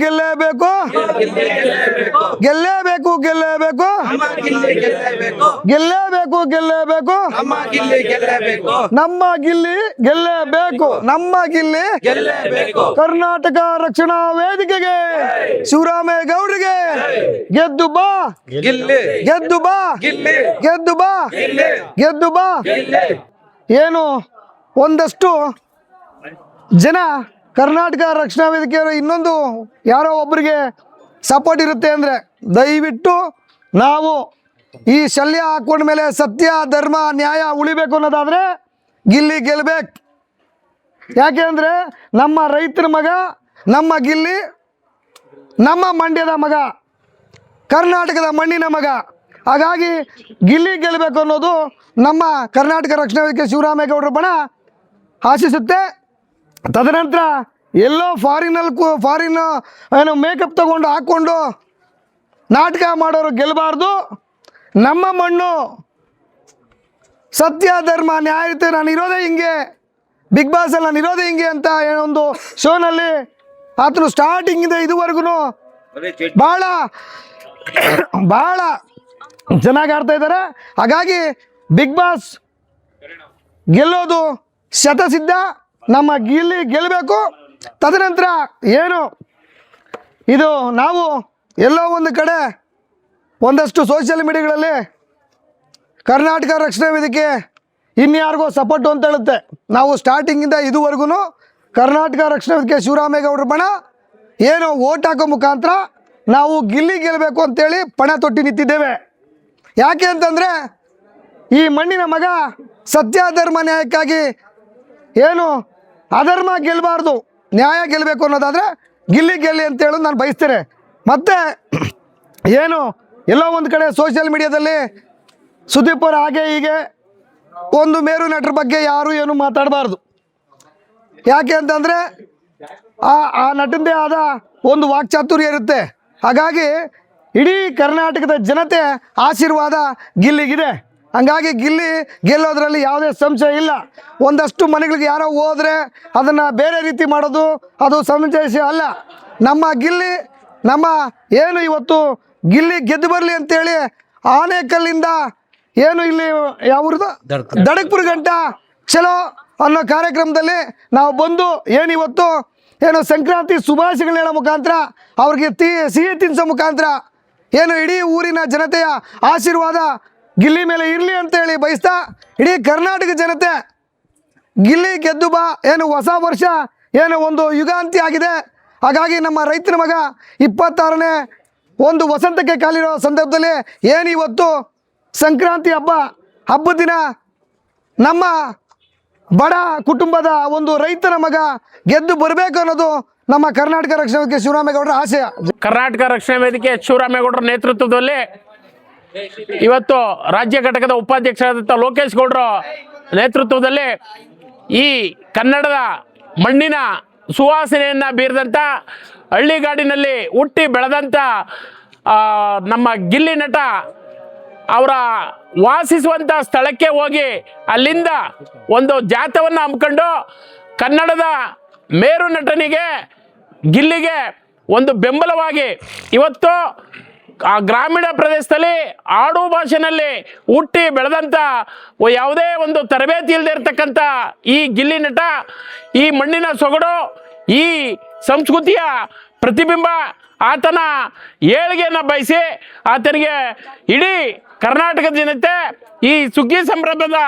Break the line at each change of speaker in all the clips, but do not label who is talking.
ಗೆಲ್ಲೇಬೇಕು ಗೆಲ್ಲೇಬೇಕು ಗೆಲ್ಲೇಬೇಕು ಗೆಲ್ಲೇಬೇಕು ಗೆಲ್ಲೇಬೇಕು ಗೆಲ್ಲೇಬೇಕು ನಮ್ಮ ಗಿಲ್ಲಿ ಗೆಲ್ಲೇಬೇಕು ನಮ್ಮ ಗಿಲ್ಲಿ ಕರ್ನಾಟಕ ರಕ್ಷಣಾ ವೇದಿಕೆಗೆ ಶಿವರಾಮೇಗೌಡರಿಗೆ ಗೆದ್ದು ಬಾ ಗೆದ್ದು ಬಾ ಗೆದ್ದು ಬಾ ಗೆದ್ದು ಬಾ ಏನು ಒಂದಷ್ಟು ಜನ ಕರ್ನಾಟಕ ರಕ್ಷಣಾ ವೇದಿಕೆಯವರು ಇನ್ನೊಂದು ಯಾರೋ ಒಬ್ಬರಿಗೆ ಸಪೋರ್ಟ್ ಇರುತ್ತೆ ಅಂದರೆ ದಯವಿಟ್ಟು ನಾವು ಈ ಶಲ್ಯ ಹಾಕೊಂಡ್ಮೇಲೆ ಸತ್ಯ ಧರ್ಮ ನ್ಯಾಯ ಉಳಿಬೇಕು ಅನ್ನೋದಾದರೆ ಗಿಲ್ಲಿ ಗೆಲ್ಬೇಕು. ಯಾಕೆ ಅಂದರೆ ನಮ್ಮ ರೈತರ ಮಗ, ನಮ್ಮ ಗಿಲ್ಲಿ, ನಮ್ಮ ಮಂಡ್ಯದ ಮಗ, ಕರ್ನಾಟಕದ ಮಣ್ಣಿನ ಮಗ. ಹಾಗಾಗಿ ಗಿಲ್ಲಿ ಗೆಲ್ಲಬೇಕು ಅನ್ನೋದು ನಮ್ಮ ಕರ್ನಾಟಕ ರಕ್ಷಣಾ ವೇದಿಕೆ ಶಿವರಾಮೇಗೌಡರ ಬಣ ಆಶಿಸುತ್ತೆ. ತದನಂತರ ಎಲ್ಲೋ ಫಾರಿನ್ ಏನು ಮೇಕಪ್ ತಗೊಂಡು ಹಾಕ್ಕೊಂಡು ನಾಟಕ ಮಾಡೋರು ಗೆಲ್ಲಬಾರ್ದು. ನಮ್ಮ ಮಣ್ಣು ಸತ್ಯ ಧರ್ಮ ನ್ಯಾಯ ಇರುತ್ತೆ. ನಾನು ಇರೋದೇ ಹಿಂಗೆ, ಬಿಗ್ ಬಾಸಲ್ಲಿ ನಾನು ಇರೋದೇ ಹಿಂಗೆ ಅಂತ ಒಂದು ಶೋನಲ್ಲಿ ಆತನು ಸ್ಟಾರ್ಟಿಂಗಿಂದ ಇದುವರೆಗೂ ಭಾಳ ಭಾಳ ಚೆನ್ನಾಗಿ ಆಡ್ತಾ ಇದ್ದಾರೆ. ಹಾಗಾಗಿ ಬಿಗ್ ಬಾಸ್ ಗೆಲ್ಲೋದು ಶತಸಿದ್ಧ. ನಮ್ಮ ಗಿಲ್ಲಿ ಗೆಲ್ಲಬೇಕು. ತದನಂತರ ಏನು ಇದು ನಾವು ಎಲ್ಲೋ ಒಂದು ಕಡೆ ಒಂದಷ್ಟು ಸೋಷಿಯಲ್ ಮೀಡಿಯಾಗಳಲ್ಲಿ ಕರ್ನಾಟಕ ರಕ್ಷಣಾ ವೇದಿಕೆ ಇನ್ಯಾರಿಗೋ ಸಪೋರ್ಟು ಅಂತ ಹೇಳುತ್ತೆ. ನಾವು ಸ್ಟಾರ್ಟಿಂಗಿಂದ ಇದುವರೆಗೂ ಕರ್ನಾಟಕ ರಕ್ಷಣಾ ವೇದಿಕೆ ಶಿವರಾಮೇಗೌಡರ ಬಣ ಏನು ಓಟ್ ಹಾಕೋ ಮುಖಾಂತರ ನಾವು ಗಿಲ್ಲಿ ಗೆಲ್ಲಬೇಕು ಅಂತೇಳಿ ಪಣ ತೊಟ್ಟಿ ನಿಂತಿದ್ದೇವೆ. ಯಾಕೆ ಅಂತಂದರೆ ಈ ಮಣ್ಣಿನ ಮಗ ಸತ್ಯ ಧರ್ಮ ನ್ಯಾಯಕ್ಕಾಗಿ ಏನು ಅಧರ್ಮ ಗೆಲ್ಲಬಾರ್ದು, ನ್ಯಾಯ ಗೆಲ್ಲಬೇಕು ಅನ್ನೋದಾದರೆ ಗಿಲ್ಲಿ ಗೆಲ್ಲಿ ಅಂತ ಹೇಳೋದು ನಾನು ಬಯಸ್ತೇನೆ. ಮತ್ತು ಏನು ಎಲ್ಲೋ ಒಂದು ಕಡೆ ಸೋಷಿಯಲ್ ಮೀಡಿಯಾದಲ್ಲಿ ಸುದೀಪ್ ಅವರು ಹಾಗೆ ಹೀಗೆ ಒಂದು ಮೇರು ನಟರ ಬಗ್ಗೆ ಯಾರು ಏನು ಮಾತಾಡಬಾರ್ದು. ಯಾಕೆ ಅಂತಂದರೆ ಆ ನಟಂದೇ ಆದ ಒಂದು ವಾಕ್ಚಾತುರ್ಯ ಇರುತ್ತೆ. ಹಾಗಾಗಿ ಇಡೀ ಕರ್ನಾಟಕದ ಜನತೆ ಆಶೀರ್ವಾದ ಗಿಲ್ಲಿಗಿದೆ. ಹಂಗಾಗಿ ಗಿಲ್ಲಿ ಗೆಲ್ಲೋದ್ರಲ್ಲಿ ಯಾವುದೇ ಸಂಶಯ ಇಲ್ಲ. ಒಂದಷ್ಟು ಮನೆಗಳಿಗೆ ಯಾರೋ ಹೋದರೆ ಅದನ್ನು ಬೇರೆ ರೀತಿ ಮಾಡೋದು ಅದು ಸಮಂಜಸ ಅಲ್ಲ. ನಮ್ಮ ಗಿಲ್ಲಿ ನಮ್ಮ ಏನು ಇವತ್ತು ಗಿಲ್ಲಿ ಗೆದ್ದು ಬರಲಿ ಅಂತೇಳಿ ಆನೇಕಲ್ಲಿಂದ ಏನು ಇಲ್ಲಿ ಯಾವ್ದು ದಡಕ್ಪುರ ಗಂಟ ಚಲೋ ಅನ್ನೋ ಕಾರ್ಯಕ್ರಮದಲ್ಲಿ ನಾವು ಬಂದು ಏನಿವತ್ತು ಏನು ಸಂಕ್ರಾಂತಿ ಶುಭಾಶಯಗಳನ್ನ ಹೇಳೋ ಮುಖಾಂತರ ಅವ್ರಿಗೆ ಸಿಹಿ ತಿನ್ನಿಸೋ ಮುಖಾಂತರ ಏನು ಇಡೀ ಊರಿನ ಜನತೆಯ ಆಶೀರ್ವಾದ ಗಿಲ್ಲಿ ಮೇಲೆ ಇರಲಿ ಅಂತೇಳಿ ಬಯಸ್ತಾ ಇಡೀ ಕರ್ನಾಟಕ ಜನತೆ ಗಿಲ್ಲಿ ಗೆದ್ದು ಬಾ ಏನು ಹೊಸ ವರ್ಷ ಏನು ಒಂದು ಯುಗಾಂತಿ ಆಗಿದೆ. ಹಾಗಾಗಿ ನಮ್ಮ ರೈತನ ಮಗ 26ನೇ ಒಂದು ವಸಂತಕ್ಕೆ ಕಾಲಿರೋ ಸಂದರ್ಭದಲ್ಲಿ ಏನಿವತ್ತು ಸಂಕ್ರಾಂತಿ ಹಬ್ಬದ ದಿನ ನಮ್ಮ ಬಡ ಕುಟುಂಬದ ಒಂದು ರೈತನ ಮಗ ಗೆದ್ದು ಬರಬೇಕು ಅನ್ನೋದು ನಮ್ಮ ಕರ್ನಾಟಕ ರಕ್ಷಣಾ ವೇದಿಕೆ ಶಿವರಾಮೇಗೌಡರ ಆಶಯ.
ಕರ್ನಾಟಕ ರಕ್ಷಣಾ ವೇದಿಕೆ ಶಿವರಾಮೇಗೌಡರ ನೇತೃತ್ವದಲ್ಲಿ ಇವತ್ತು ರಾಜ್ಯ ಘಟಕದ ಉಪಾಧ್ಯಕ್ಷರಾದಂಥ ಲೋಕೇಶ್ ಗೌಡರ ನೇತೃತ್ವದಲ್ಲಿ ಈ ಕನ್ನಡದ ಮಣ್ಣಿನ ಸುವಾಸನೆಯನ್ನು ಬೀರಿದಂಥ ಹಳ್ಳಿಗಾಡಿನಲ್ಲಿ ಹುಟ್ಟಿ ಬೆಳೆದಂಥ ನಮ್ಮ ಗಿಲ್ಲಿ ನಟ ಅವರ ವಾಸಿಸುವಂಥ ಸ್ಥಳಕ್ಕೆ ಹೋಗಿ ಅಲ್ಲಿಂದ ಒಂದು ಜಾಥವನ್ನು ಹಮ್ಮಿಕೊಂಡು ಕನ್ನಡದ ಮೇರು ನಟನಿಗೆ ಗಿಲ್ಲಿಗೆ ಒಂದು ಬೆಂಬಲವಾಗಿ ಇವತ್ತು ಆ ಗ್ರಾಮೀಣ ಪ್ರದೇಶದಲ್ಲಿ ಆಡು ಭಾಷೆನಲ್ಲಿ ಹುಟ್ಟಿ ಬೆಳೆದಂಥ ಯಾವುದೇ ಒಂದು ತರಬೇತಿ ಇಲ್ಲದೆ ಇರತಕ್ಕಂಥ ಈ ಗಿಲ್ಲಿ ನಟ ಈ ಮಣ್ಣಿನ ಸೊಗಡು, ಈ ಸಂಸ್ಕೃತಿಯ ಪ್ರತಿಬಿಂಬ, ಆತನ ಏಳಿಗೆಯನ್ನು ಬಯಸಿ ಆತನಿಗೆ ಇಡೀ ಕರ್ನಾಟಕದ ಜನತೆ ಈ ಸುಗ್ಗಿ ಸಂಭ್ರಮದ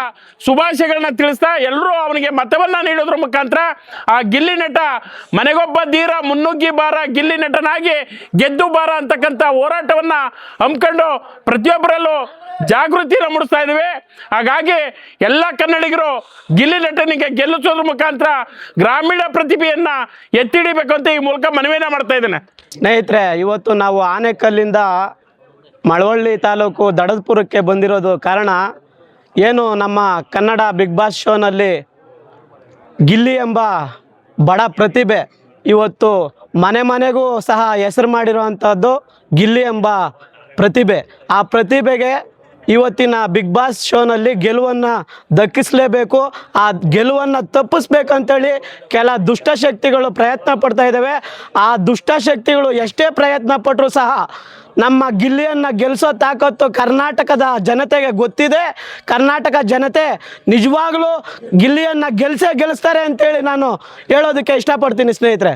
ಶುಭಾಶಯಗಳನ್ನ ತಿಳಿಸ್ತಾ ಎಲ್ಲರೂ ಅವನಿಗೆ ಮತವನ್ನು ನೀಡೋದ್ರ ಮುಖಾಂತರ ಆ ಗಿಲ್ಲಿ ನಟ ಮನೆಗೊಬ್ಬ ಧೀರ ಮುನ್ನುಗ್ಗಿ ಬಾರ ಗಿಲ್ಲಿ ನಟನಾಗಿ ಗೆದ್ದು ಬಾರ ಅಂತಕ್ಕಂಥ ಹೋರಾಟವನ್ನು ಹಮ್ಮಿಕೊಂಡು ಪ್ರತಿಯೊಬ್ಬರಲ್ಲೂ ಜಾಗೃತಿಯನ್ನು ಮೂಡಿಸ್ತಾ ಇದ್ದೀವಿ. ಹಾಗಾಗಿ ಎಲ್ಲ ಕನ್ನಡಿಗರು ಗಿಲ್ಲಿ ನಟನಿಗೆ ಗೆಲ್ಲಿಸೋದ್ರ ಮುಖಾಂತರ ಗ್ರಾಮೀಣ ಪ್ರತಿಭೆಯನ್ನು ಎತ್ತಿಡಿಬೇಕು ಅಂತ ಈ ಮೂಲಕ ಮನವಿಯನ್ನು ಮಾಡ್ತಾ ಇದ್ದೇನೆ.
ಸ್ನೇಹಿತರೆ, ಇವತ್ತು ನಾವು ಆನೇಕಲ್ಲಿಂದ ಮಳವಳ್ಳಿ ತಾಲೂಕು ದಡದಪುರಕ್ಕೆ ಬಂದಿರೋದು ಕಾರಣ ಏನು, ನಮ್ಮ ಕನ್ನಡ ಬಿಗ್ ಬಾಸ್ ಶೋನಲ್ಲಿ ಗಿಲ್ಲಿ ಎಂಬ ಬಡ ಪ್ರತಿಭೆ ಇವತ್ತು ಮನೆ ಮನೆಗೂ ಸಹ ಹೆಸರು ಮಾಡಿರುವಂಥದ್ದು ಗಿಲ್ಲಿ ಎಂಬ ಪ್ರತಿಭೆ. ಆ ಪ್ರತಿಭೆಗೆ ಇವತ್ತಿನ ಬಿಗ್ ಬಾಸ್ ಶೋನಲ್ಲಿ ಗೆಲುವನ್ನು ದಕ್ಕಿಸಲೇಬೇಕು. ಆ ಗೆಲುವನ್ನು ತಪ್ಪಿಸ್ಬೇಕಂತೇಳಿ ಕೆಲ ದುಷ್ಟಶಕ್ತಿಗಳು ಪ್ರಯತ್ನ ಪಡ್ತಾ ಇದ್ದಾವೆ. ಆ ದುಷ್ಟಶಕ್ತಿಗಳು ಎಷ್ಟೇ ಪ್ರಯತ್ನ ಪಟ್ಟರೂ ಸಹ ನಮ್ಮ ಗಿಲ್ಲಿಯನ್ನು ಗೆಲ್ಲಿಸೋ ತಾಕತ್ತು ಕರ್ನಾಟಕದ ಜನತೆಗೆ ಗೊತ್ತಿದೆ. ಕರ್ನಾಟಕ ಜನತೆ ನಿಜವಾಗ್ಲೂ ಗಿಲ್ಲಿಯನ್ನು ಗೆಲ್ಲಿಸ್ತಾರೆ ಅಂತೇಳಿ ನಾನು ಹೇಳೋದಕ್ಕೆ ಇಷ್ಟಪಡ್ತೀನಿ ಸ್ನೇಹಿತರೆ.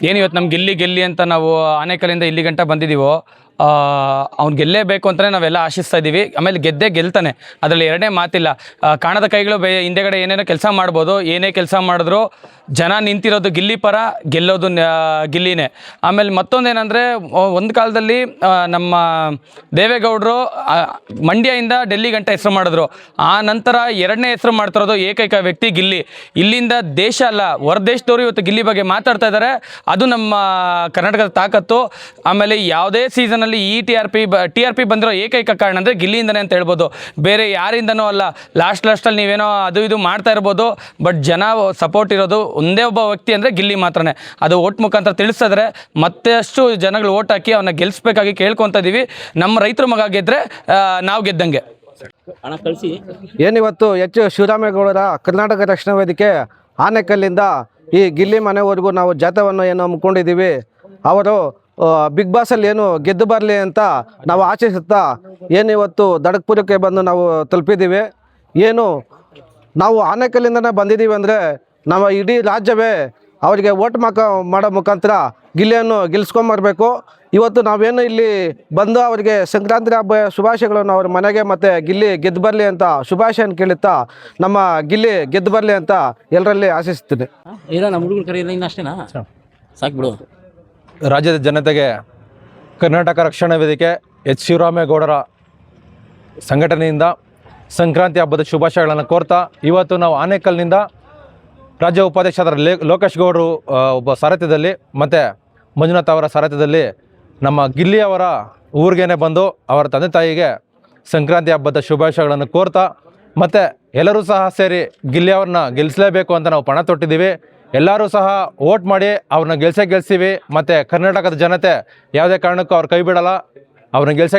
ಏನು ಇವತ್ತು ನಮ್ಮ ಗಿಲ್ಲಿ ಅಂತ ನಾವು ಆನೇಕಲ್ಲಿಂದ ಇಲ್ಲಿ ಗಂಟ ಬಂದಿದ್ದೀವೋ, ಅವ್ನು ಗೆಲ್ಲೇಬೇಕು ಅಂತಲೇ ನಾವೆಲ್ಲ ಆಶಿಸ್ತಾ ಇದ್ದೀವಿ. ಆಮೇಲೆ ಗೆಲ್ತಾನೆ, ಅದರಲ್ಲಿ ಎರಡನೇ ಮಾತಿಲ್ಲ. ಕಾಣದ ಕೈಗಳು ಹಿಂದೆಗಡೆ ಏನೇನೋ ಕೆಲಸ ಮಾಡ್ಬೋದು, ಏನೇ ಕೆಲಸ ಮಾಡಿದ್ರು ಜನ ನಿಂತಿರೋದು ಗಿಲ್ಲಿ ಪರ, ಗೆಲ್ಲೋದು ಗಿಲ್ಲಿನೇ. ಆಮೇಲೆ ಮತ್ತೊಂದೇನೆಂದರೆ, ಒಂದು ಕಾಲದಲ್ಲಿ ನಮ್ಮ ದೇವೇಗೌಡರು ಮಂಡ್ಯದಿಂದ ಡೆಲ್ಲಿ ಗಂಟ ಹೆಸರು ಮಾಡಿದ್ರು. ಆ ನಂತರ ಎರಡನೇ ಹೆಸರು ಮಾಡ್ತಿರೋದು ಏಕೈಕ ವ್ಯಕ್ತಿ ಗಿಲ್ಲಿ. ಇಲ್ಲಿಂದ ದೇಶ ಅಲ್ಲ, ಹೊರದೇಶದವರು ಇವತ್ತು ಗಿಲ್ಲಿ ಬಗ್ಗೆ ಮಾತಾಡ್ತಾ ಇದ್ದಾರೆ. ಅದು ನಮ್ಮ ಕರ್ನಾಟಕದ ತಾಕತ್ತು. ಆಮೇಲೆ ಯಾವುದೇ ಸೀಸನಲ್ಲಿ ಈ ಟಿ ಆರ್ ಪಿ ಬಂದಿರೋ ಏಕೈಕ ಕಾರಣ ಅಂದರೆ ಗಿಲ್ಲಿಯಿಂದನೇ ಅಂತ ಹೇಳ್ಬೋದು, ಬೇರೆ ಯಾರಿಂದನೂ ಅಲ್ಲ. ಲಾಸ್ಟಲ್ಲಿ ನೀವೇನೋ ಅದು ಇದು ಮಾಡ್ತಾ ಇರ್ಬೋದು, ಬಟ್ ಜನ ಸಪೋರ್ಟ್ ಇರೋದು ಒಂದೇ ಒಬ್ಬ ವ್ಯಕ್ತಿ ಅಂದರೆ ಗಿಲ್ಲಿ ಮಾತ್ರನೇ. ಅದು ಓಟ್ ಮುಖಾಂತರ ತಿಳಿಸ್ತಾ ಇದ್ದಾರೆ. ಮತ್ತಷ್ಟು ಜನಗಳು ಓಟ್ ಹಾಕಿ ಅವನ್ನ ಗೆಲ್ಲಿಸ್ಬೇಕಾಗಿ ಕೇಳ್ಕೊತಾ ಇದ್ದೀವಿ. ನಮ್ಮ ರೈತರ ಮಗ ಗೆದ್ದರೆ ನಾವು ಗೆದ್ದಂಗೆ.
ಏನಿವತ್ತು ಶಿವರಾಮೇಗೌಡರ ಕರ್ನಾಟಕ ರಕ್ಷಣಾ ವೇದಿಕೆ ಆನೇಕಲ್ಲಿಂದ ಈ ಗಿಲ್ಲಿ ಮನೆವರೆಗೂ ನಾವು ಜಾಥಾವನ್ನು ಏನು ಹಮ್ಮಿಕೊಂಡಿದ್ದೀವಿ. ಅವರು ಬಿಗ್ ಬಾಸಲ್ಲಿ ಏನು ಗೆದ್ದು ಬರಲಿ ಅಂತ ನಾವು ಆಶಿಸುತ್ತಾ ಏನಿವತ್ತು ದಡಕ್ಪುರಕ್ಕೆ ಬಂದು ನಾವು ತಲುಪಿದ್ದೀವಿ. ಏನು ನಾವು ಆನೇಕಲ್ಲಿಂದನೇ ಬಂದಿದ್ದೀವಿ ಅಂದರೆ ನಮ್ಮ ಇಡೀ ರಾಜ್ಯವೇ ಅವರಿಗೆ ಓಟ್ ಮಾಡೋ ಮುಖಾಂತರ ಗಿಲ್ಲಿಯನ್ನು ಗೆಲ್ಲಿಸ್ಕೊಂಬರ್ಬೇಕು. ಇವತ್ತು ನಾವೇನು ಇಲ್ಲಿ ಬಂದು ಅವರಿಗೆ ಸಂಕ್ರಾಂತಿ ಹಬ್ಬ ಶುಭಾಶಯಗಳನ್ನು ಅವ್ರ ಮನೆಗೆ ಮತ್ತು ಗಿಲ್ಲಿ ಗೆದ್ದು ಬರಲಿ ಅಂತ ಶುಭಾಶಯನ ಕೇಳುತ್ತಾ ನಮ್ಮ ಗಿಲ್ಲಿ ಗೆದ್ದು ಬರಲಿ ಅಂತ ಎಲ್ಲರಲ್ಲಿ ಆಶಿಸ್ತೀನಿ.
ರಾಜ್ಯದ ಜನತೆಗೆ ಕರ್ನಾಟಕ ರಕ್ಷಣಾ ವೇದಿಕೆ ಶಿವರಾಮೇಗೌಡರ ಸಂಘಟನೆಯಿಂದ ಸಂಕ್ರಾಂತಿ ಹಬ್ಬದ ಶುಭಾಶಯಗಳನ್ನು ಕೋರ್ತಾ ಇವತ್ತು ನಾವು ಆನೇಕಲ್ನಿಂದ ರಾಜ್ಯ ಉಪಾಧ್ಯಕ್ಷರಾದ ಲೋಕೇಶ್ ಗೌಡರು ಒಬ್ಬ ಸಾರಥ್ಯದಲ್ಲಿ ಮತ್ತು ಮಂಜುನಾಥ್ ಅವರ ಸಾರಥ್ಯದಲ್ಲಿ ನಮ್ಮ ಗಿಲ್ಲಿಯವರ ಊರಿಗೇನೆ ಬಂದು ಅವರ ತಂದೆ ತಾಯಿಗೆ ಸಂಕ್ರಾಂತಿ ಹಬ್ಬದ ಶುಭಾಶಯಗಳನ್ನು ಕೋರ್ತಾ ಮತ್ತು ಎಲ್ಲರೂ ಸಹ ಸೇರಿ ಗಿಲ್ಲಿಯವ್ರನ್ನ ಗೆಲ್ಲಿಸಲೇಬೇಕು ಅಂತ ನಾವು ಪಣ ತೊಟ್ಟಿದ್ದೀವಿ. ಎಲ್ಲರೂ ಸಹ ವೋಟ್ ಮಾಡಿ ಅವ್ರನ್ನ ಗೆಲ್ಸೀವಿ. ಮತ್ತು ಕರ್ನಾಟಕದ ಜನತೆ ಯಾವುದೇ ಕಾರಣಕ್ಕೂ ಅವ್ರು ಕೈ ಬಿಡಲ್ಲ, ಅವ್ರನ್ನ ಗೆಲ್ಸಿ